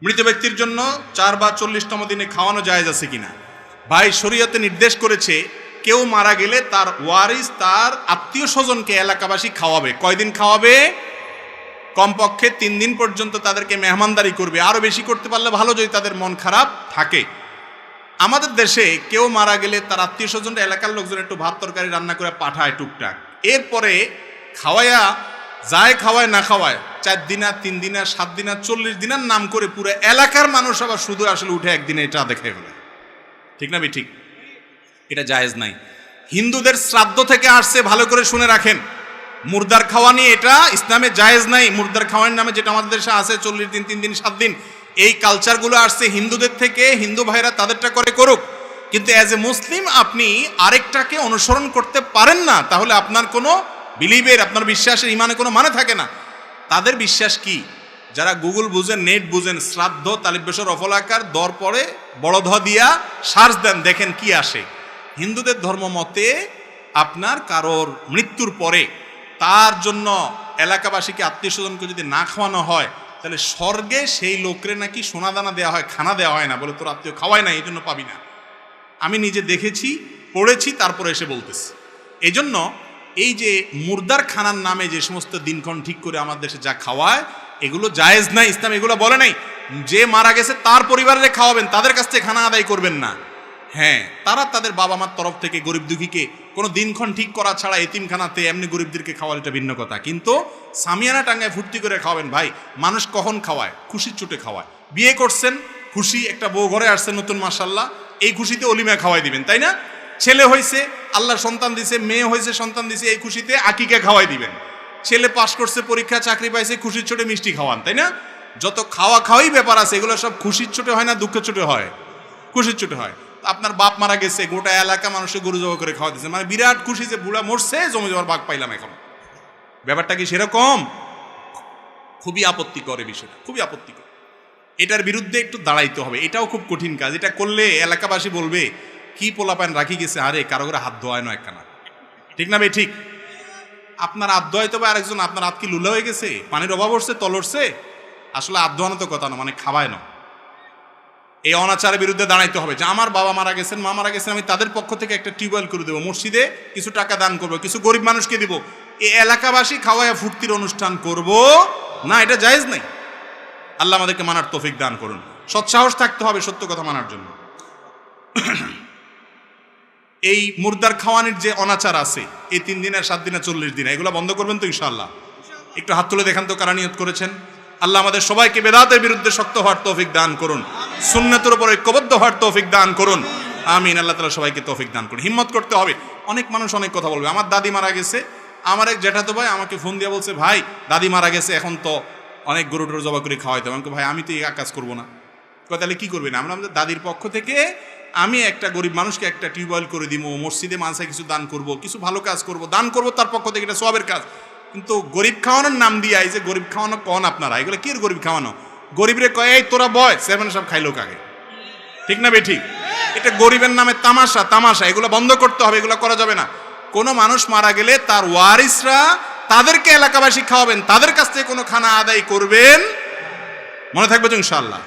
মৃত ব্যক্তির জন্য 4 বা 40তম দিনে খাওয়ানো জায়েজ আছে কিনা? ভাই, শরীয়তে নির্দেশ করেছে কেউ মারা গেলে তার ওয়ারিস তার আত্মীয় স্বজনকে এলাকাবাসী খাওয়াবে। কয়দিন খাওয়াবে? কমপক্ষে 3 দিন পর্যন্ত তাদেরকে মেহমানদারি করবে। আরো বেশি করতে পারলে ভালো, যদি তাদের মন খারাপ থাকে। আমাদের দেশে কেউ মারা গেলে তার আত্মীয় স্বজনরা, এলাকার লোকজন একটু ভাত তরকারি রান্না করে পাঠায় টুকটাক। এরপরে খাওয়ায়া যায়, খাওয়ায় না খাওয়ায় 4 দিনা, 3 দিনা, 7 দিনা, 40 দিনের নাম করে পুরো এলাকার মানুষ আবার শুধু আসলে উঠে একদিনে এটা দেখে ফেলে। ঠিক না? ঠিক, এটা জায়েজ নাই। হিন্দুদের শ্রাদ্ধ থেকে আসছে, ভালো করে শুনে রাখেন। মুর্দার খাওয়ানি এটা ইসলামে জায়েজ নাই। মুর্দার খাওয়ানির নামে যেটা আমাদের দেশে আছে 40 দিন, 3 দিন, 7 দিন, এই কালচারগুলো আসছে হিন্দুদের থেকে। হিন্দু ভাইরা তাদেরটা করে করুক, কিন্তু অ্যাজ এ মুসলিম আপনি আরেকটাকে অনুসরণ করতে পারেন না। তাহলে আপনার কোনো বিলিভের, আপনার বিশ্বাসের, ইমানে কোনো মানে থাকে না। তাদের বিশ্বাস কি? যারা গুগল বুঝেন, নেট বুঝেন, শ্রাদ্ধ তালিবেশ্বর অফলাকার দর পরে বড় ধ দিয়া সার্চ দেন, দেখেন কি আসে। হিন্দুদের ধর্ম মতে আপনার কারোর মৃত্যুর পরে তার জন্য এলাকাবাসীকে, আত্মীয় স্বজনকে যদি না খাওয়ানো হয়, তাহলে স্বর্গে সেই লোকরে নাকি সোনাদানা দেওয়া হয়, খানা দেওয়া হয় না। বলে তোর আত্মীয় খাওয়ায় না, এই জন্য পাবি না। আমি নিজে দেখেছি, পড়েছি, তারপরে এসে বলতেছি। এই জন্য এই যে মুর্দার খানার নামে যে সমস্ত দিনক্ষণ ঠিক করে আমার দেশে যা খাওয়ায়, এগুলো জায়েজ নাই। ইসলাম এগুলো বলে নাই। যে মারা গেছে তার পরিবারে খাওয়াবেন, তাদের কাছ থেকে খানা আদায় করবেন না। হ্যাঁ, তারা তাদের বাবা মার তরফ থেকে গরিব দুঃখীকে কোনো দিনক্ষণ ঠিক করা ছাড়া এতিমখানাতে এমনি গরিবদেরকে খাওয়ার, এটা ভিন্ন কথা। কিন্তু সামিয়ানা টাঙ্গায় ফুর্তি করে খাওয়াবেন। ভাই, মানুষ কখন খাওয়ায়? খুশির চোটে খাওয়ায়। বিয়ে করছেন, খুশি, একটা বউ ঘরে আসছে নতুন, মাশাআল্লাহ, এই খুশিতে অলিমা খাওয়াই দিবেন, তাই না? ছেলে হয়েছে, আল্লাহর সন্তান দিছে, মেয়ে হয়েছে, সন্তান দিছে, এই খুশিতে আকিকা খাওয়াই দিবেন। ছেলে পাশ করছে, পরীক্ষা, চাকরি পাইছে, খুশির চোটে মিষ্টি খাওয়ান, তাই না? যত খাওয়া খাওয়াই ব্যাপার আছে, এগুলো সব খুশির চোটে হয় না, দুঃখের চোটে হয়? খুশির চোটে হয়। আপনার বাপ মারা গেছে, গোটা এলাকা মানুষের গরু জবা করে খাওয়া দিচ্ছে, মানে বিরাট খুশি যে বুড়া মরছে, জমি জমার ভাগ পাইলাম। এখন ব্যাপারটা কি সেরকম? খুবই আপত্তিকর এই বিষয়টা, খুবই আপত্তিকর। এটার বিরুদ্ধে একটু দাঁড়াইতে হবে। এটাও খুব কঠিন কাজ। এটা করলে এলাকাবাসী বলবে কি পোলাপান রাখি গেছে, আরে কারো করে হাত ধোয়ায় না একখানা। ঠিক না ভাই? ঠিক। আপনার হাত ধোয়াইতে হবে আরেকজন, আপনার হাত কি লুলা হয়ে গেছে, পানির অভাব হচ্ছে, তলরছে? আসলে হাত ধোয়ানো তো কথা না, মানে খাওয়ায় না। এই অনাচারের বিরুদ্ধে দাঁড়াইতে হবে যে আমার বাবা মারা গেছেন, মা মারা গেছেন, আমি তাদের পক্ষ থেকে একটা টিউবওয়েল করে দেবো, মসজিদে কিছু টাকা দান করবো, কিছু গরিব মানুষকে দিব। এই এলাকাবাসী খাওয়ায় ফুর্তির অনুষ্ঠান করব না, এটা জায়েজ নাই। আল্লাহ আমাদেরকে মানার তৌফিক দান করুন। সৎসাহস থাকতে হবে সত্য কথা মানার জন্য। এই মুর্দার খাওয়ানির যে অনাচার আছে, এই 3 দিন, 7 দিন, 40 দিন, এগুলো বন্ধ করবেন তো ইনশাআল্লাহ? একটু হাত তুলে দেখান তো কারা নিয়ত করেছেন। আল্লাহ আমাদের সবাইকে বেদাতের বিরুদ্ধে শক্ত হওয়ার তৌফিক দান করুন, সুন্নতের উপর ঐক্যবদ্ধ হওয়ার তৌফিক দান করুন। আমিন। আল্লাহ তাআলা সবাইকে তৌফিক দান করুন। হিম্মত করতে হবে। অনেক মানুষ অনেক কথা বলবে। আমার দাদি মারা গেছে, আমার এক জ্যাঠাতো ভাই আমাকে ফোন দিয়ে বলছে, ভাই দাদি মারা গেছে, এখন তো অনেক গরু টরু জবা করে খাওয়াইতে হবে। ভাই আমি তো এই কাজ করবো না। তাহলে কি করবেন? আমরা আমাদের দাদির পক্ষ থেকে আমি একটা গরিব মানুষকে একটা টিউবওয়েল করে দিব, মসজিদে মানসায় কিছু দান করব, কিছু ভালো কাজ করব, দান করব তার পক্ষ থেকে, এটা সওয়াবের কাজ। কিন্তু গরিব খাওয়ানোর নাম দিয়ে, এই যে গরিব খাওয়ানো কন আপনারা, এগুলো কি গরিব খাওয়ানো? গরিবরে কয় এই তোরা বয়, চেয়ারম্যান সাহেব খাইলো কাকে। ঠিক না বে? ঠিক। এটা গরিবের নামে তামাশা, তামাশা। এগুলো বন্ধ করতে হবে, এগুলো করা যাবে না। কোনো মানুষ মারা গেলে তার ওয়ারিসরা তাদেরকে এলাকাবাসী খাওয়াবেন, তাদের কাছ থেকে কোনো খানা আদায় করবেন। মনে থাকবে তো ইনশাআল্লাহ?